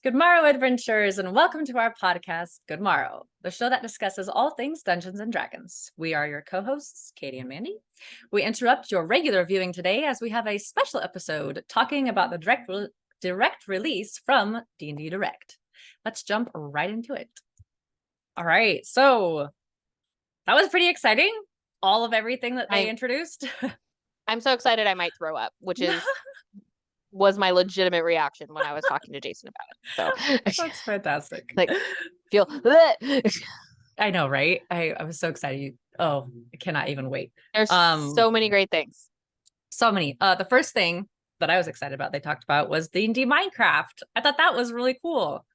Good morrow, adventurers, and welcome to our podcast, Good Morrow, the show that discusses all things Dungeons and Dragons. We are your co-hosts, Katie and Mandy. We interrupt your regular viewing today as we have a special episode talking about the direct release from D&D Direct. Let's jump right into it. All right, so that was pretty exciting. All of everything that they introduced. I'm so excited I might throw up, which was my legitimate reaction when I was talking to Jason about it. So that's fantastic. Like, I know, right? I was so excited. I cannot even wait. There's so many great things. So many. The first thing that I was excited about, they talked about, was D&D Minecraft. I thought that was really cool.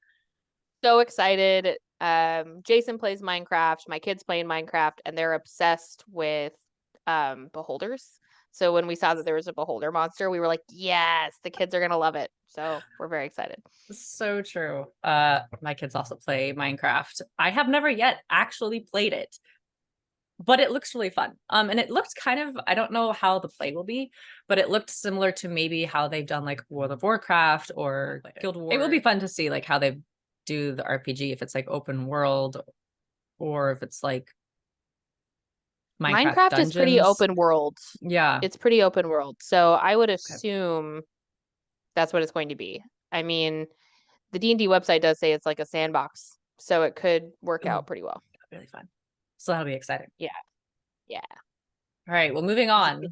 So excited. Jason plays Minecraft. My kids play in Minecraft, and they're obsessed with beholders. So when we saw that there was a beholder monster, we were like, yes, the kids are going to love it. So we're very excited. So true. My kids also play Minecraft. I have never yet actually played it, but it looks really fun. And it looked kind of, I don't know how the play will be, but it looked similar to maybe how they've done like World of Warcraft or Guild Wars. It will be fun to see like how they do the RPG, if it's like open world or if it's like Minecraft is pretty open world. Yeah. It's pretty open world. So I would assume that's what it's going to be. I mean, the D&D website does say it's like a sandbox, so it could work out pretty well. Really fun. So that'll be exciting. Yeah. All right, well, moving on.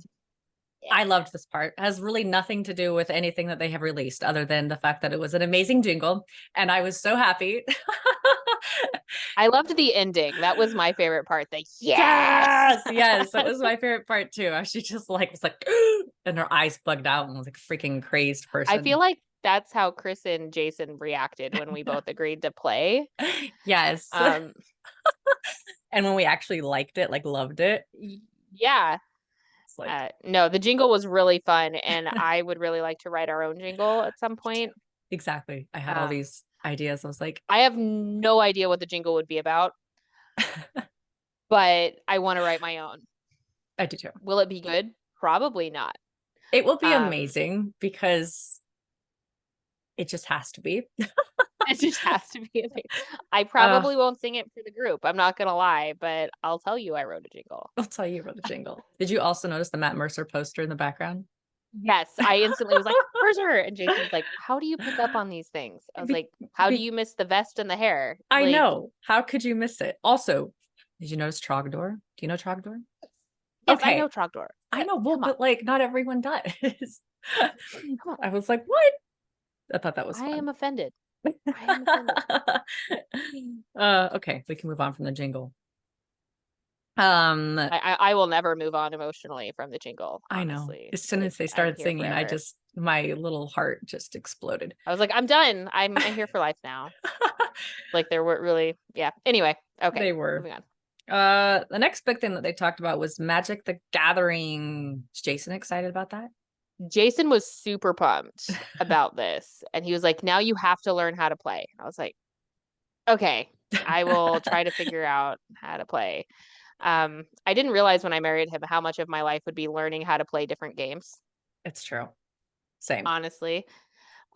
I loved this part. It has really nothing to do with anything that they have released other than the fact that it was an amazing jingle, and I was so happy. I loved the ending. That was my favorite part. Yes, that was my favorite part too. She just like was like, and her eyes bugged out and was like freaking crazed person. I feel like that's how Chris and Jason reacted when we both agreed to play. Yes. And when we actually liked it, like loved it. Yeah. Like... no, the jingle was really fun, and I would really like to write our own jingle at some point. Exactly. I had all these ideas. I was like, I have no idea what the jingle would be about, but I want to write my own. I do too. Will it be good? Probably not. It will be amazing because it just has to be. It just has to be amazing. I probably won't sing it for the group. I'm not going to lie, but I'll tell you I wrote a jingle. I'll tell you wrote a jingle. Did you also notice the Matt Mercer poster in the background? Yes, I instantly was like, Mercer! And Jason's like, how do you pick up on these things? I was like, how do you miss the vest and the hair? I know. How could you miss it? Also, did you notice Trogdor? Do you know Trogdor? Yes, okay. I know Trogdor. I know, well, but like not everyone does. I was like, what? I thought that was fun. I am offended. Okay, we can move on from the jingle. I will never move on emotionally from the jingle. Honestly. I know. As soon as they started singing, my little heart just exploded. I was like, I'm done. I'm here for life now. Like there were really, yeah. Anyway, okay. They were. Moving on. The next big thing that they talked about was Magic the Gathering. Is Jason excited about that? Jason was super pumped about this, and he was like, now you have to learn how to play. I was like, okay, I will try to figure out how to play. I didn't realize when I married him how much of my life would be learning how to play different games. It's true. Same. Honestly.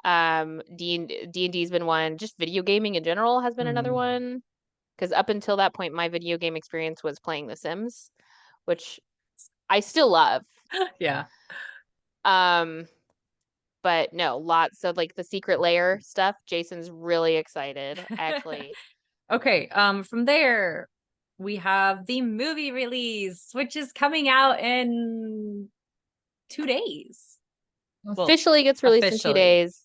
D&D's been one. Just video gaming in general has been another one. Because up until that point, my video game experience was playing The Sims, which I still love. Yeah. But no, lots of like the Secret Lair stuff. Jason's really excited, actually. Okay. From there, we have the movie release, which is coming out in 2 days. Officially gets released in 2 days.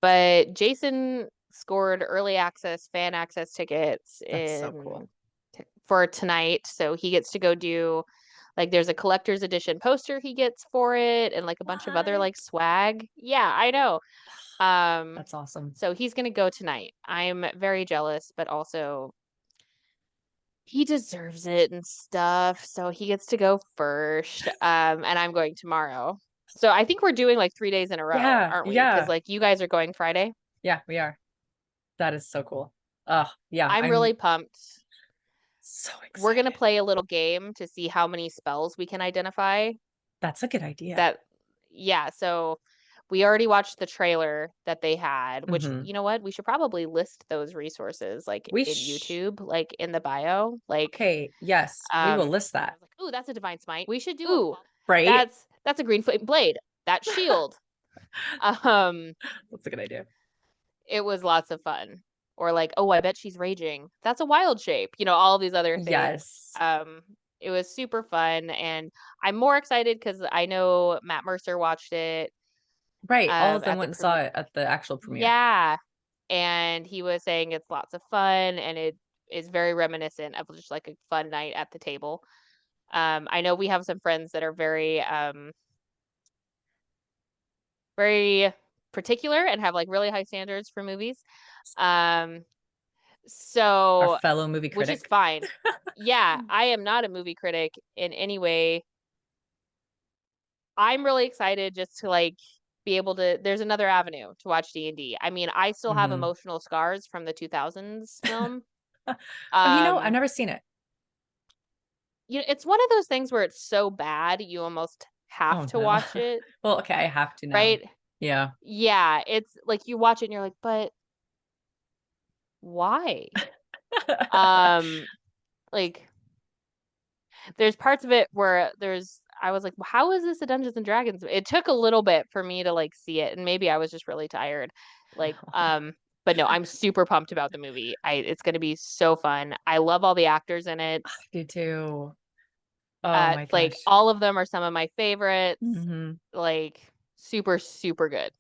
But Jason scored early access, fan access tickets for tonight. So he gets to go do, like, there's a collector's edition poster he gets for it and like a bunch of other like swag. Yeah, I know. That's awesome. So he's going to go tonight. I'm very jealous, but also he deserves it and stuff. So he gets to go first. And I'm going tomorrow. So I think we're doing like 3 days in a row, aren't we? Yeah. Because like you guys are going Friday. Yeah, we are. That is so cool. Yeah. I'm really pumped. So excited. We're going to play a little game to see how many spells we can identify. That's a good idea. Yeah. So we already watched the trailer that they had, which, you know what? We should probably list those resources like in YouTube, like in the bio. Like, okay, yes, we will list that. Like, ooh, that's a divine smite. We should do Ooh, right. That's a green flame blade. That shield. That's a good idea. It was lots of fun. Or like, oh, I bet she's raging. That's a wild shape. You know, all these other things. Yes. It was super fun, and I'm more excited because I know Matt Mercer watched it. Right. All of them went and saw it at the actual premiere. Yeah. And he was saying it's lots of fun, and it is very reminiscent of just like a fun night at the table. I know we have some friends that are very very particular and have like really high standards for movies. So our fellow movie critic, which is fine. Yeah, I am not a movie critic in any way. I'm really excited just to like be able to, there's another avenue to watch D&D. I mean, I still have emotional scars from the 2000s film. I've never seen it. You know, it's one of those things where it's so bad you almost have to watch it. Well, okay, I have to now. Right? Yeah. Yeah, it's like you watch it and you're like, but why? Like there's parts of it where I was like, well, how is this a Dungeons and Dragons? It took a little bit for me to like see it, and maybe I was just really tired. Like, but no, I'm super pumped about the movie. It's gonna be so fun. I love all the actors in it. I do too. Oh my gosh. Like all of them are some of my favorites. Like super, super good.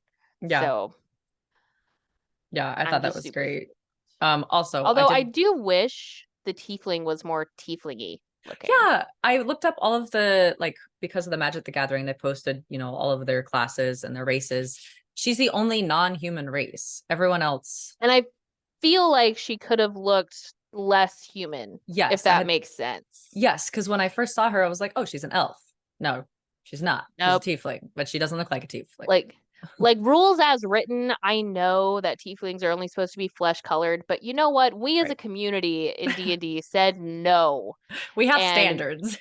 Yeah. So yeah, I thought that was great. Also, although I do wish the tiefling was more tieflingy looking. Yeah, I looked up all of the, like, because of the Magic the Gathering, they posted, you know, all of their classes and their races. She's the only non-human race. Everyone else. And I feel like she could have looked less human. Yes. If that makes sense. Yes, because when I first saw her, I was like, oh, she's an elf. No, she's not. Nope. She's a tiefling, but she doesn't look like a tiefling. Like rules as written, I know that tieflings are only supposed to be flesh colored, but you know what? We as a community in D&D said no. We have standards.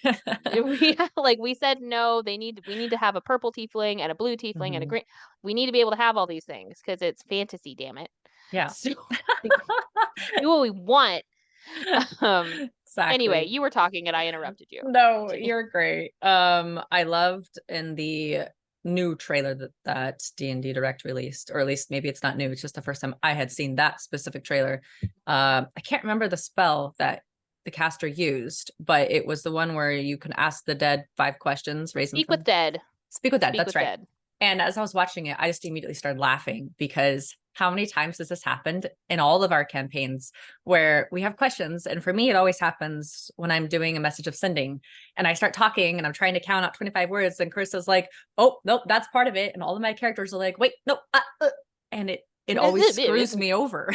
we said no. We need to have a purple tiefling and a blue tiefling and a green. We need to be able to have all these things because it's fantasy, damn it. Yeah. So, do what we want. Exactly. Anyway, you were talking and I interrupted you. No, you're great. I loved in the new trailer that D&D Direct released, or at least maybe it's not new, it's just the first time I had seen that specific trailer. I can't remember the spell that the caster used, but it was the one where you can ask the dead 5 questions. Speak with dead. That's right. And as I was watching it, I just immediately started laughing because how many times has this happened in all of our campaigns where we have questions? And for me, it always happens when I'm doing a message of sending and I start talking and I'm trying to count out 25 words and Krista's like, oh, nope, that's part of it. And all of my characters are like, wait, no, and it always screws me over.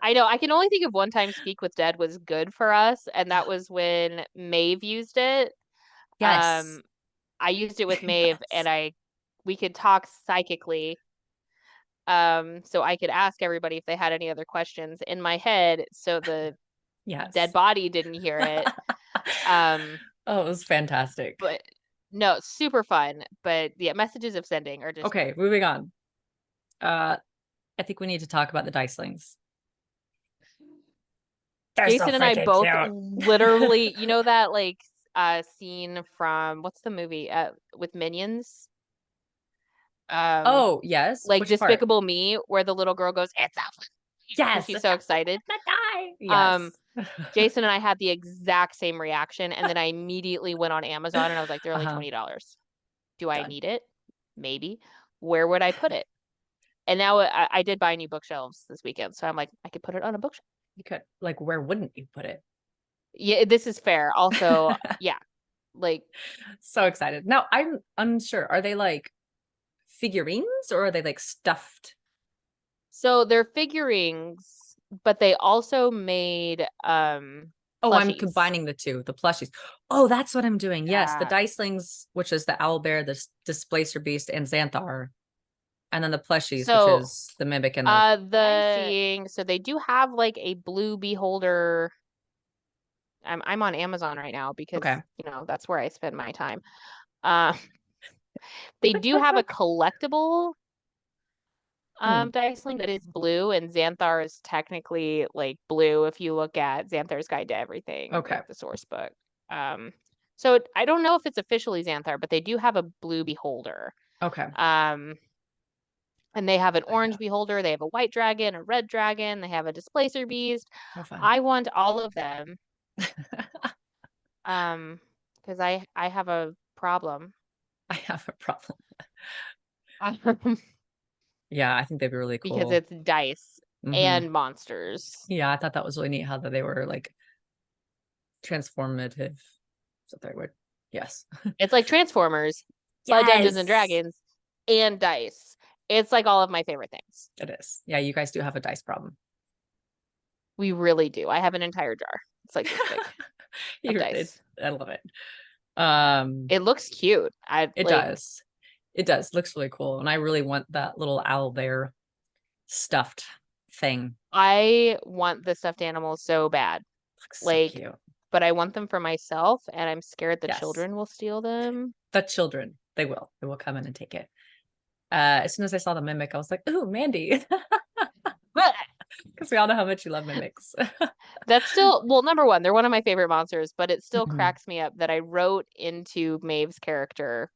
I know. I can only think of one time Speak with Dead was good for us, and that was when Maeve used it. Yes. I used it with Maeve, and we could talk psychically. So I could ask everybody if they had any other questions in my head, so the dead body didn't hear it. Oh, it was fantastic. But no, super fun. But yeah, messages of sending are just okay. Moving on. I think we need to talk about the Dicelings. Jason and I both literally, you know that like scene from what's the movie with Minions? Oh yes, like Despicable Me, where the little girl goes, "It's out." Yes, she's so excited. Yes. Jason and I had the exact same reaction, and then I immediately went on Amazon and I was like, "They're only $20. Do I need it? Maybe. Where would I put it?" And now I did buy new bookshelves this weekend, so I'm like, I could put it on a bookshelf. You could, like, where wouldn't you put it? Yeah, this is fair. Also, yeah, like so excited. Now I'm unsure. Are they like figurines or are they like stuffed? So they're figurines, but they also made oh, I'm combining the two, the plushies. Oh, that's what I'm doing. Yeah. Yes, the Dicelings, which is the owlbear, the displacer beast, and Xanthar. And then the plushies, which is the mimic and so they do have like a blue beholder. I'm on Amazon right now because you know that's where I spend my time. They do have a collectible diceling that is blue, and Xanthar is technically like blue if you look at Xanthar's Guide to Everything, like the source book. So I don't know if it's officially Xanthar, but they do have a blue beholder. Okay. And they have an orange beholder, they have a white dragon, a red dragon, they have a displacer beast. I want all of them. Because I have a problem. I have a problem. Yeah, I think they'd be really cool. Because it's dice and monsters. Yeah, I thought that was really neat how they were like transformative. Is that the right word? Yes. It's like Transformers, but Dungeons and Dragons and dice. It's like all of my favorite things. It is. Yeah, you guys do have a dice problem. We really do. I have an entire jar. It's like this big. Dice. I love it. It looks cute. It does. It does. Looks really cool. And I really want that little owl bear stuffed thing. I want the stuffed animals so bad. Looks so cute. But I want them for myself, and I'm scared the children will steal them. The children, they will. They will come in and take it. As soon as I saw the mimic, I was like, "Ooh, Mandy," because we all know how much you love mimics. That's still, well, number one, they're one of my favorite monsters, but it still cracks me up that I wrote into Maeve's character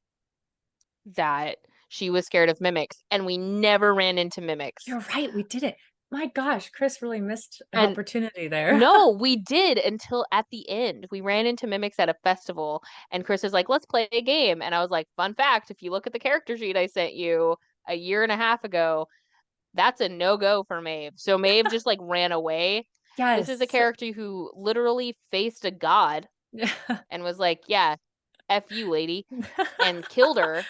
that she was scared of mimics, and we never ran into mimics. You're right, we didn't. My gosh, Chris really missed an opportunity there. No, we did until at the end. We ran into mimics at a festival, and Chris was like, let's play a game. And I was like, fun fact, if you look at the character sheet I sent you a year and a half ago, that's a no-go for Maeve. So Maeve just like ran away. Yes. This is a character who literally faced a god and was like, yeah, F you, lady, and killed her.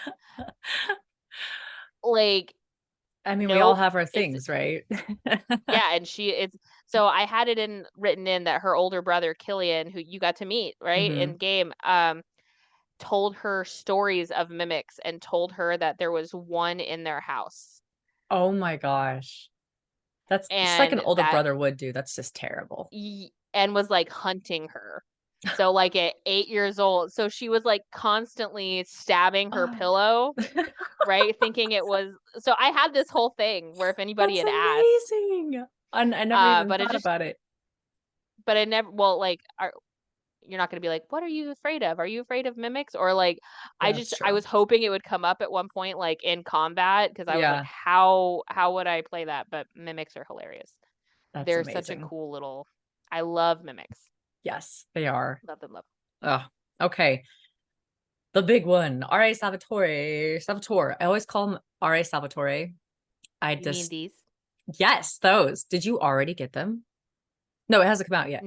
Like, I mean, we all have our things, right? Yeah, and so I had it written in that her older brother Killian, who you got to meet, right, in game, told her stories of mimics and told her that there was one in their house. Oh my gosh. That's just like an older brother would do. That's just terrible. And was like hunting her. So like at 8 years old. So she was like constantly stabbing her pillow, right? Thinking it was. So I had this whole thing where if anybody had asked. Amazing. I never even thought about it. But I never, well, like, you're not going to be like, what are you afraid of? Are you afraid of mimics? Or like, I was hoping it would come up at one point, like in combat. Cause I was like, how would I play that? But mimics are hilarious. They're amazing. Such a cool little, I love mimics. Yes, they are. Love them. Oh, okay. The big one, R.A. Salvatore. I always call him R.A. Salvatore. You mean these? Yes, those. Did you already get them? No, it hasn't come out yet.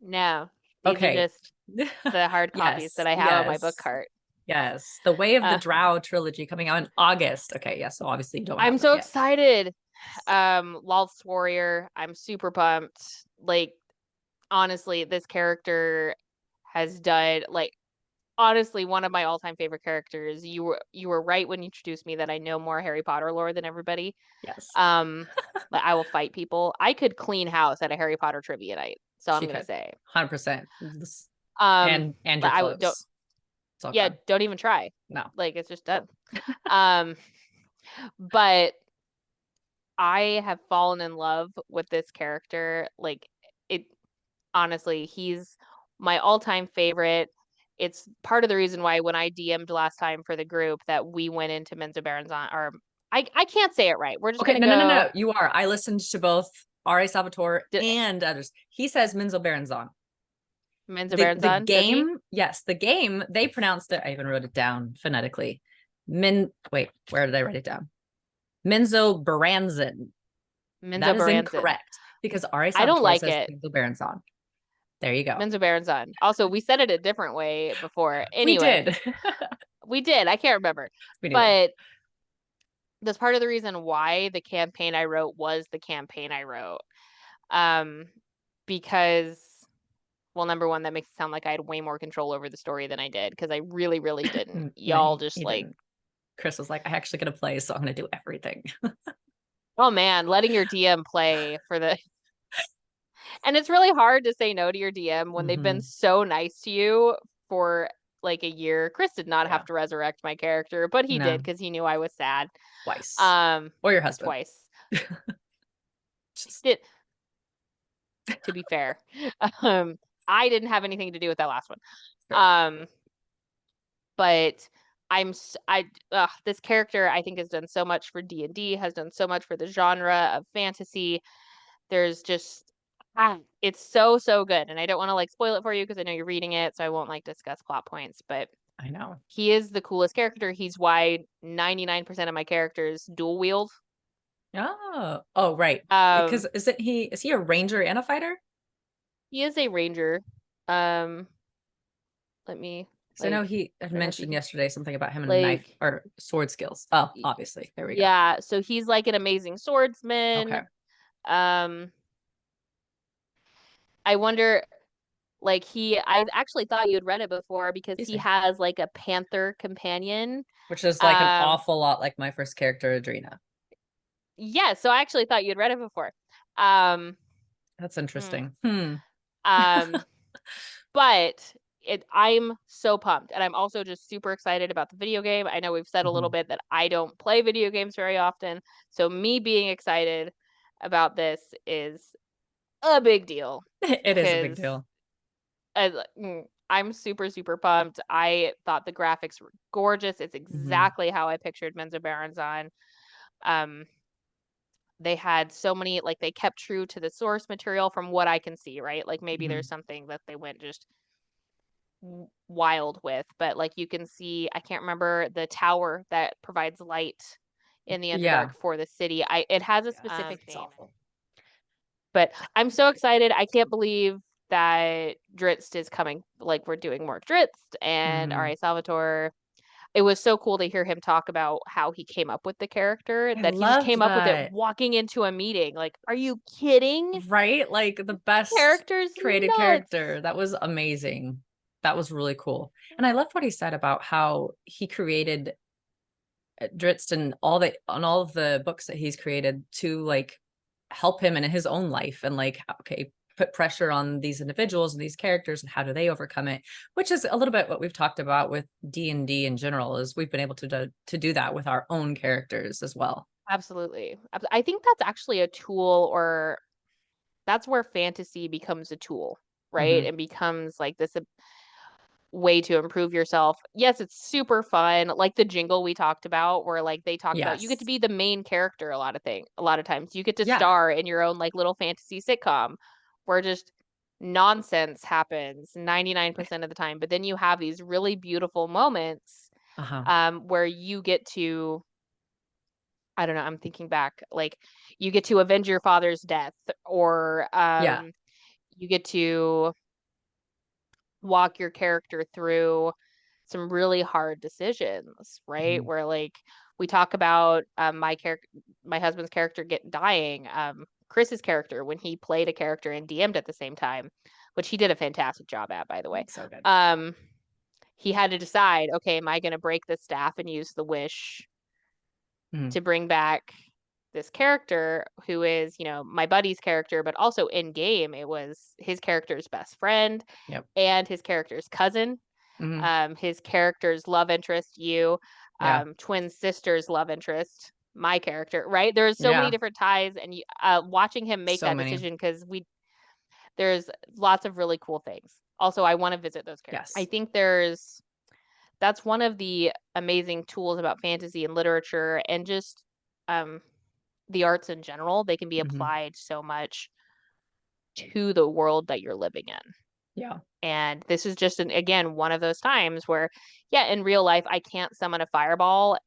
No. These are just the hard copies that I have on my book cart. Yes. The Way of the Drow trilogy coming out in August. Okay, yeah, so obviously you don't have I'm so excited. Lawless Warrior. I'm super pumped. Like, honestly, this character has done, like, honestly, one of my all-time favorite characters. You were right when you introduced me that I know more Harry Potter lore than everybody. Yes. But I will fight people. I could clean house at a Harry Potter trivia night. So I'm gonna say 100%. And your clothes. Don't even try. No, like it's just done. But I have fallen in love with this character. Like, it, honestly, he's my all-time favorite. It's part of the reason why when I DM'd last time for the group that we went into Menzoberranzan, or I can't say it right. We're just gonna go. No. You are. I listened to both R.A. Salvatore and others. He says Menzoberranzan. Menzoberranzan. The game, yes, the game, they pronounced it. I even wrote it down phonetically. Wait, where did I write it down? Menzoberranzan. That is incorrect because R.A. Salvatore I don't like says it. Menzoberranzan. There you go. Menzoberranzan. Also, we said it a different way before. Anyway, we did. We did. I can't remember. But that's part of the reason why the campaign I wrote was the campaign I wrote. Because, well, number one, that makes it sound like I had way more control over the story than I did, because I really, really didn't. Y'all just like... Chris was like, I'm actually going to play, so I'm going to do everything. Oh, man. Letting your DM play for the... And it's really hard to say no to your DM when they've been so nice to you for like a year. Chris did not have to resurrect my character, but he did because he knew I was sad. Twice. Or your husband. Twice. Did, to be fair. I didn't have anything to do with that last one. Sure. But this character I think has done so much for D&D, has done so much for the genre of fantasy. There's just it's so good, and I don't want to like spoil it for you because I know you're reading it, so I won't like discuss plot points, but I know he is the coolest character. He's why 99% of my characters dual wield. Oh right. Because is he a ranger and a fighter? He is a ranger. Let me. So I know he had mentioned yesterday something about him and like, knife or sword skills. Oh, obviously. There we go. Yeah, so he's like an amazing swordsman. Okay. I wonder, like I actually thought you had read it before because he has like a panther companion. Which is like an awful lot like my first character, Adrena. Yeah, so I actually thought you'd read it before. That's interesting. But I'm so pumped, and I'm also just super excited about the video game. I know we've said a little bit that I don't play video games very often, so me being excited about this is a big deal. It is a big deal. I'm super pumped. I thought the graphics were gorgeous. It's exactly how I pictured Menzo Baronzon. They had so many, like they kept true to the source material from what I can see, right? Like maybe there's something that they went just wild with, but like you can see, I can't remember the tower that provides light in the Underdark for the city. It has a specific name. But I'm so excited. I can't believe that Drizzt is coming. Like we're doing more Drizzt and R.A. Salvatore. It was so cool to hear him talk about how he came up with the character, that he just came up with it walking into a meeting. Like, are you kidding? Right? Like the best created character. That was amazing. That was really cool. And I loved what he said about how he created Drizzt and on all of the books that he's created to like help him in his own life and like, okay, put pressure on these individuals and these characters and how do they overcome it, which is a little bit what we've talked about with D&D in general, is we've been able to do that with our own characters as well. Absolutely. I think that's actually a tool, or that's where fantasy becomes a tool, right? It becomes like this way to improve yourself. Yes, it's super fun, like the jingle we talked about, where like they talk about you get to be the main character. A lot of times you get to star in your own like little fantasy sitcom where just nonsense happens 99% of the time, but then you have these really beautiful moments where you get to, I don't know, I'm thinking back, like you get to avenge your father's death, or you get to walk your character through some really hard decisions, right? Where like we talk about my husband's character dying, Chris's character when he played a character and DM'd at the same time, which he did a fantastic job at, by the way. So good. He had to decide, okay, am I going to break the staff and use the wish to bring back this character who is, my buddy's character, but also in game, it was his character's best friend and his character's cousin, his character's love interest, twin sister's love interest, my character, right? There's so many different ties, and watching him make that decision, because there's lots of really cool things. Also, I want to visit those characters. I think that's one of the amazing tools about fantasy and literature and just the arts in general. They can be applied so much to the world that you're living in. Yeah. And this is just again one of those times where, in real life, I can't summon a fireball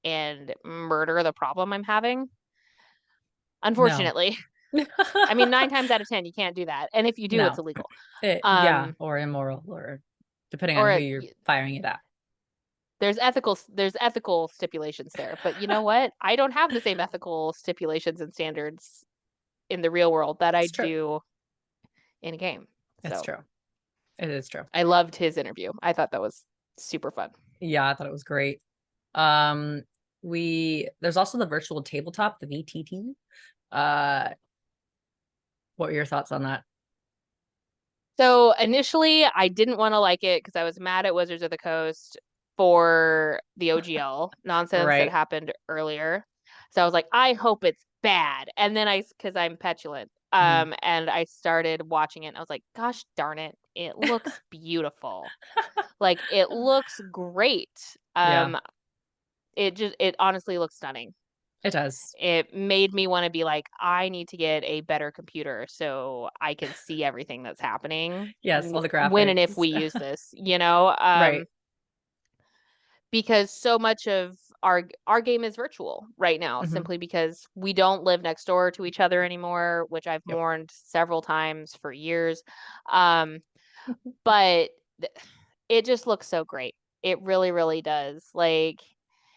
and murder the problem I'm having. Unfortunately. No. I mean, 9 times out of 10, you can't do that. And if you do, it's illegal. Or immoral, or depending on who you're firing it at. There's ethical stipulations there, but you know what? I don't have the same ethical stipulations and standards in the real world that I do in a game. It's true. It is true. I loved his interview. I thought that was super fun. Yeah, I thought it was great. There's also the virtual tabletop, the VTT. What were your thoughts on that? So initially, I didn't want to like it because I was mad at Wizards of the Coast for the OGL nonsense that Right. happened earlier. So I was like, I hope it's bad. And then because I'm petulant, Mhm. and I started watching it, and I was like, gosh darn it, it looks beautiful. Like it looks great. Yeah, It honestly looks stunning. it does. It made me want to be like, I need to get a better computer so I can see everything that's happening Yes, all the when and if graphics. we use this, you know? Right. Because so much of our game is virtual right now, Hmm. simply because we don't live next door to each other anymore, which I've Yep. mourned several times for years. Um, but it just looks so great. It really, really does. Like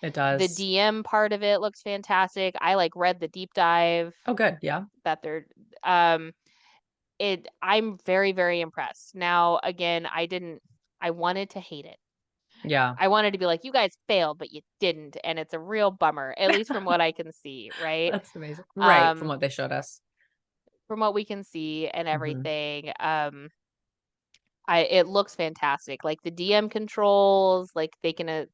It the does. DM part of it looks fantastic. I like read the deep dive Oh, good. Yeah. that they're um I'm very, very impressed. Now, again, I wanted to hate it. Yeah. I wanted to be like, you guys failed, but you didn't, and it's a real bummer, at least from what I can see, right? That's amazing. Right, from Um, what they showed us. from what we can see and Hmm. everything, it looks fantastic. Like the DM controls, like they can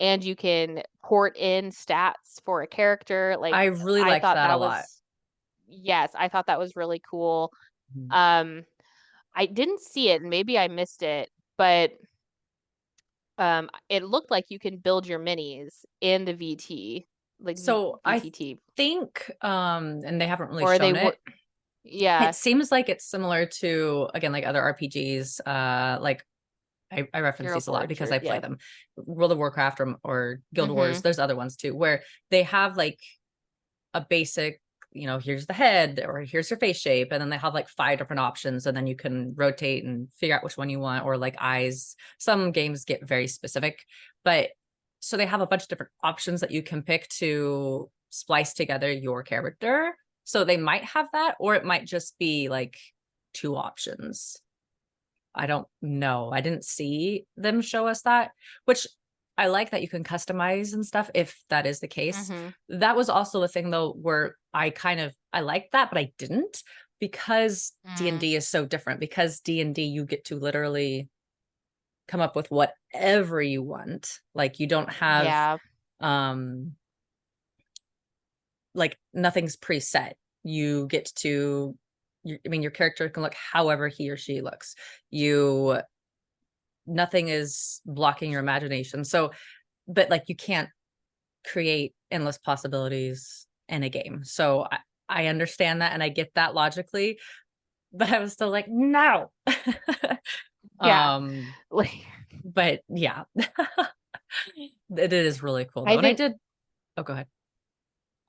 and you can port in stats for a character. Like I really I liked thought that a that lot. was yes, I thought that was really cool. Mhm. Um, I didn't see it, and maybe I missed it, but it looked like you can build your minis in the VT, like So I VTT, think, and they haven't really or they shown were, it. It yeah, seems like it's similar to, again, like other RPGs. Like I reference Hero these a lot Forge, because or I play yeah. them. World of Warcraft or Guild Mm-hmm. Wars. There's other ones too, where they have like a basic, here's the head or here's your face shape. And then they have like 5 different options. And then you can rotate and figure out which one you want, or like eyes. Some games get very specific, but so they have a bunch of different options that you can pick to splice together your character. So they might have that, or it might just be like 2 options. I don't know. I didn't see them show us that, which I like that you can customize and stuff if that is the case. Mm-hmm. That was also a thing though where I liked that, but I didn't, because Mm. D&D is so different. Because D&D you get to literally come up with whatever you want. Like you don't have Yeah. um like nothing's preset. You get to your character can look however he or she looks. You Nothing is blocking your imagination. So, but like you can't create endless possibilities in a game. So I understand that and I get that logically, but I was still like, no. Yeah. um, Like but yeah, it is really cool I though. And I think did, oh, go ahead.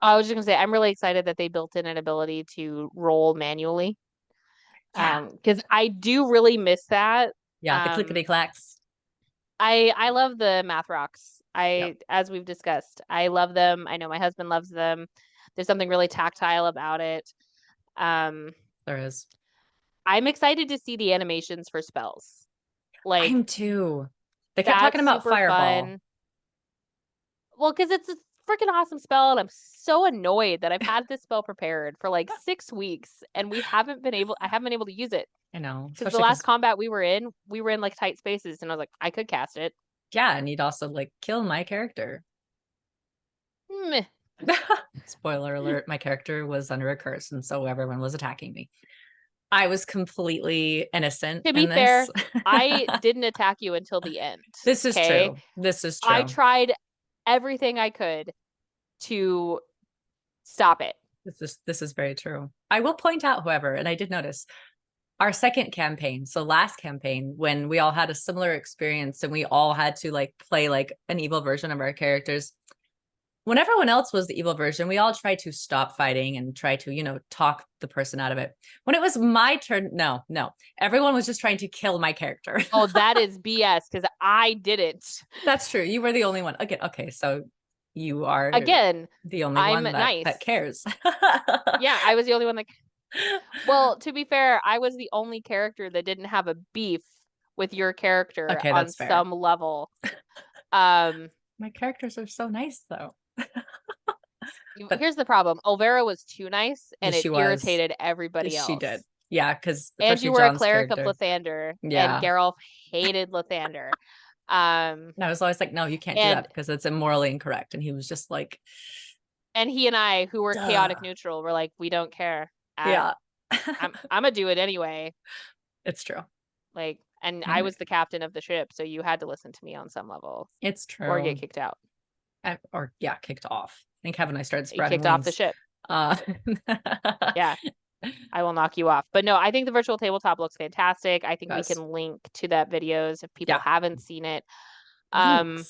I was just gonna say I'm really excited that they built in an ability to roll manually. Yeah. Because I do really miss that. Yeah. The clickety Um, clacks. I love the math rocks. Yep. As we've discussed, I love them. I know my husband loves them. There's something really tactile about it. Um, There is. I'm excited to see the animations for spells. Like I'm too. They kept talking that's about super Fireball. fun. Well, because it's a freaking awesome spell, and I'm so annoyed that I've had this spell prepared for like 6 weeks, and I haven't been able to use it. I know, Because the especially last because, combat we were in like tight spaces, and I was like, I could cast it. yeah, and you'd also like kill my character. Meh. Spoiler alert, my character was under a curse, and so everyone was attacking me. I was completely innocent To be in this. fair, I didn't attack you until the end. This is Okay. true. This is I true. tried everything I could to stop it. This is very true. I will point out, however, and I did notice our second campaign, so last campaign, when we all had a similar experience and we all had to like play like an evil version of our characters. When everyone else was the evil version, we all tried to stop fighting and try to, talk the person out of it. When it was my turn, no, no. Everyone was just trying to kill my character. Oh, that is BS because I didn't. That's true. You were the only one. Okay, so you are Again, the only I'm one that nice. cares. Yeah, I was the only one that. Well, to be fair, I was the only character that didn't have a beef with your character Okay, on that's fair. some level. Um, My characters are so nice though. But Here's the problem. Olvera was too nice yes, and it she was. irritated Yes, everybody she did. else. Yeah, because And you were a cleric of character. Lathander, and Yeah. Geralt hated Lathander. And I was always like, no, you can't do that because it's immorally incorrect. And he was just like, and he and I, who were duh. chaotic neutral, were like, we don't care. Yeah. I'm gonna do it anyway. It's true. Like, and I was the captain of the ship, so you had to listen to me on some level. It's true. Or get kicked out. Kicked off. I think Kevin and I started You spreading kicked wings. off the ship. Yeah. I will knock you off. But no, I think the virtual tabletop looks fantastic. I think we can link to that videos if people haven't seen it. I'm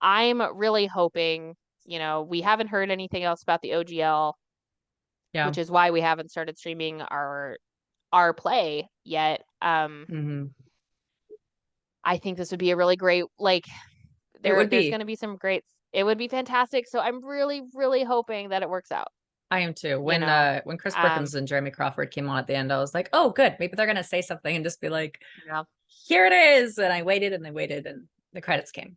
really hoping, we haven't heard anything else about the OGL, which is why we haven't started streaming our play yet. I think this would be a really great, there's going to be some great, it would be fantastic. So I'm really, really hoping that it works out. I am too. When Chris Perkins and Jeremy Crawford came on at the end, I was like, oh, good. Maybe they're going to say something and just be like, here it is. And I waited and the credits came.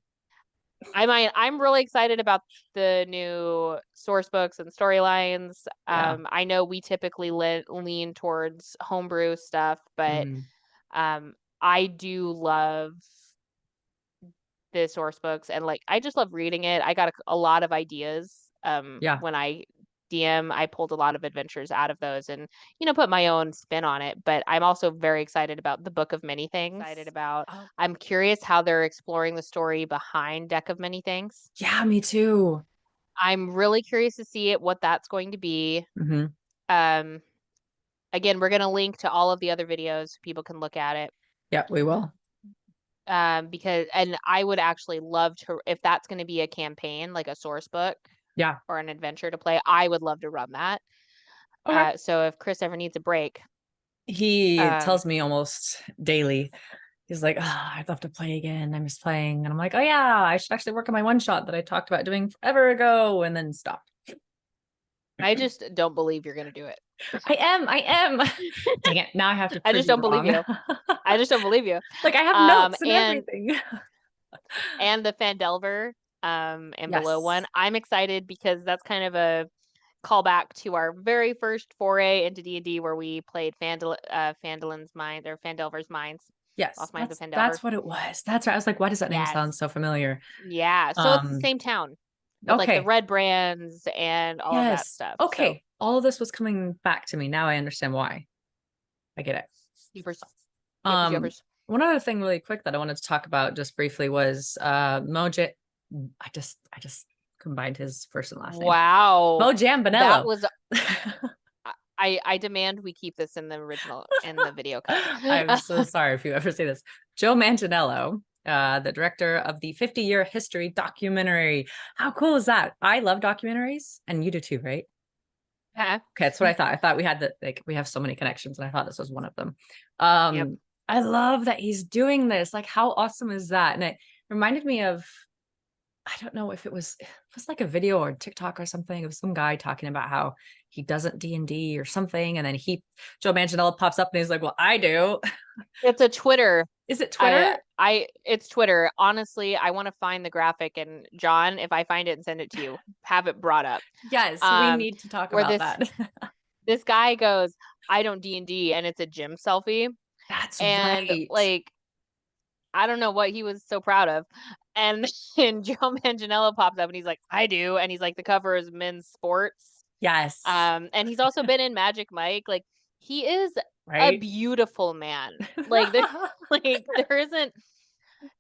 I'm really excited about the new source books and storylines. I know we typically lean towards homebrew stuff, but I do love the source books, and I just love reading it. I got a lot of ideas. When I DM, I pulled a lot of adventures out of those and, put my own spin on it. But I'm also very excited about the Book of Many Things. I'm curious how they're exploring the story behind Deck of Many Things. Yeah, me too. I'm really curious to see what that's going to be. Again, we're going to link to all of the other videos so people can look at it. Yeah, we will. Because I would actually love to, if that's going to be a campaign, like a source book. Or an adventure to play, I would love to run that. Okay. So if Chris ever needs a break, he tells me almost daily, he's like, I'd love to play again. I miss playing. And I'm like, oh yeah, I should actually work on my one shot that I talked about doing forever ago, and then stop. I just don't believe you're going to do it. I am. Dang it. Now I have to prove I just don't believe you. I just don't believe you. I have notes and everything. And the Fandelver and below one. I'm excited because that's kind of a callback to our very first foray into D&D where we played Fandelver's Mines. Yes, that's what it was. That's right. I was like, why does that name sound so familiar? Yeah, so it's the same town. With, the red brands and all of that stuff. Okay, so all of this was coming back to me. Now I understand why. I get it. One other thing really quick that I wanted to talk about just briefly was Mojang. I just combined his first and last name. Wow. Mojang Bonello. That was I demand we keep this in the original in the video cut. I'm so sorry if you ever say this. Joe Manganiello, the director of the 50-year history documentary. How cool is that? I love documentaries, and you do too, right? Yeah. Okay, that's what I thought. I thought we had we have so many connections, and I thought this was one of them. I love that he's doing this. Like, how awesome is that? And it reminded me of, I don't know if it was like a video or TikTok or something of some guy talking about how he doesn't D&D or something. And then Joe Manganiello pops up and he's like, well, I do. It's a Twitter. Is it Twitter? It's Twitter. Honestly, I want to find the graphic, and John, if I find it and send it to you, have it brought up. Yes, we need to talk about that. This guy goes, I don't D&D, and it's a gym selfie. That's right. I don't know what he was so proud of. And Joe Manganiello pops up and he's like, I do. And he's like, the cover is Men's Sports. Yes. And he's also been in Magic Mike. Like, he is a beautiful man. Like, there isn't.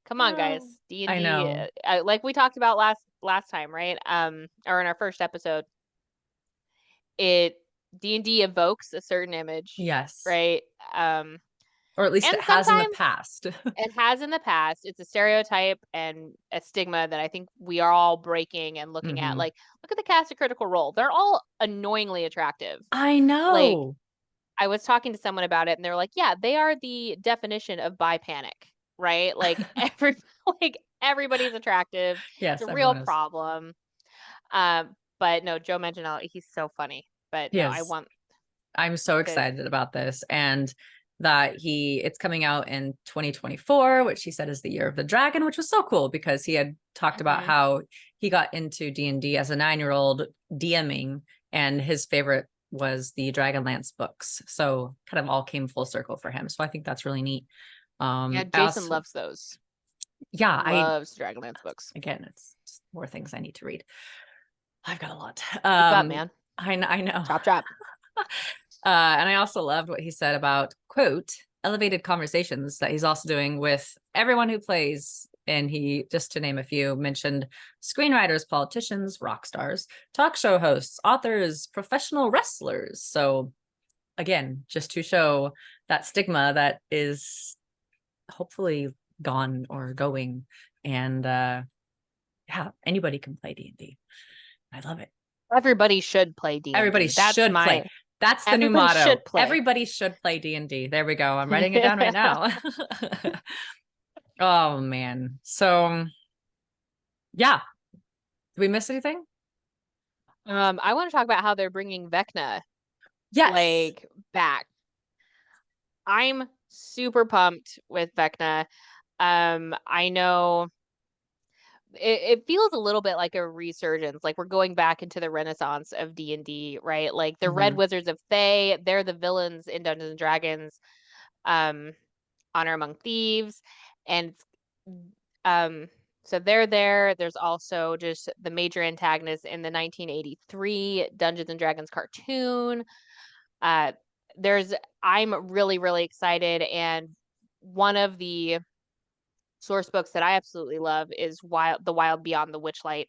Come on, guys. D&D. I know. Like we talked about last time, right? Or in our first episode. D&D evokes a certain image. Yes. Right. Or at least it has in the past. It has in the past. It's a stereotype and a stigma that I think we are all breaking and looking at. Like, look at the cast of Critical Role. They're all annoyingly attractive. I know. Like, I was talking to someone about it, and they're like, yeah, they are the definition of bi panic, right? Like, everybody's attractive. Yes, it's a real problem. But no, Joe Manganiello, he's so funny. But no, I'm so excited about this, and that it's coming out in 2024, which he said is the year of the dragon, which was so cool because he had talked about how he got into D&D as a 9-year-old DMing, and his favorite was the Dragonlance books. So kind of all came full circle for him. So I think that's really neat. Yeah, Jason loves those. Yeah, loves Dragonlance books. Again, it's just more things I need to read. I've got a lot. Keep up, man. I know. Chop. And I also loved what he said about, quote, elevated conversations that he's also doing with everyone who plays. And he, just to name a few, mentioned screenwriters, politicians, rock stars, talk show hosts, authors, professional wrestlers. So again, just to show that stigma that is hopefully gone or going. And yeah, anybody can play D&D. I love it. Everybody should play D&D. Everybody should play. That's the new motto. Everybody should play D&D. There we go. I'm writing it down right now. Oh man. So yeah. Did we miss anything? I want to talk about how they're bringing Vecna back. I'm super pumped with Vecna. I know it feels a little bit like a resurgence, like we're going back into the renaissance of D&D, right? Like the Red Wizards of Thay, they're the villains in Dungeons and Dragons, Honor Among Thieves, and so they're there. There's also just the major antagonists in the 1983 Dungeons and Dragons cartoon. I'm really, really excited, and one of the source books that I absolutely love is The Wild Beyond the Witchlight,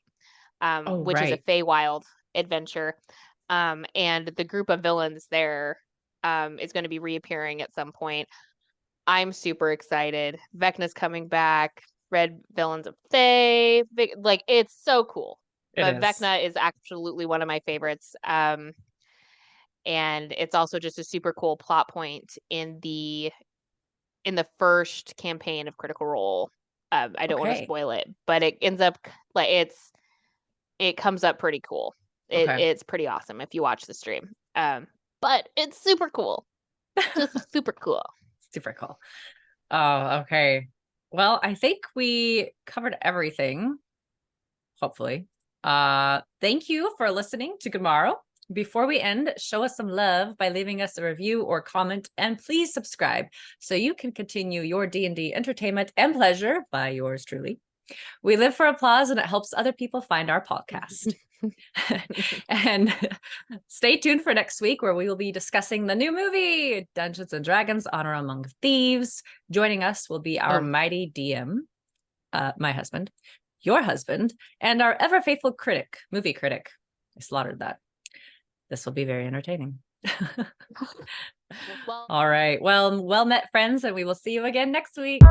which is a Feywild adventure. And the group of villains there is going to be reappearing at some point. I'm super excited. Vecna's coming back. Red Villains of Thay. Like, it's so cool. Vecna is absolutely one of my favorites. And it's also just a super cool plot point in the first campaign of Critical Role. I don't want to spoil it, but it ends up like it comes up pretty cool. It's pretty awesome if you watch the stream. But it's super cool. Just super cool. Super cool. Oh, okay. Well, I think we covered everything. Hopefully. Thank you for listening to Good Morrow. Before we end, show us some love by leaving us a review or comment, and please subscribe so you can continue your D&D entertainment and pleasure by yours truly. We live for applause, and it helps other people find our podcast. And stay tuned for next week, where we will be discussing the new movie, Dungeons and Dragons: Honor Among Thieves. Joining us will be our mighty DM, my husband, your husband, and our ever faithful movie critic. I slaughtered that. This will be very entertaining. All right. Well met, friends, and we will see you again next week.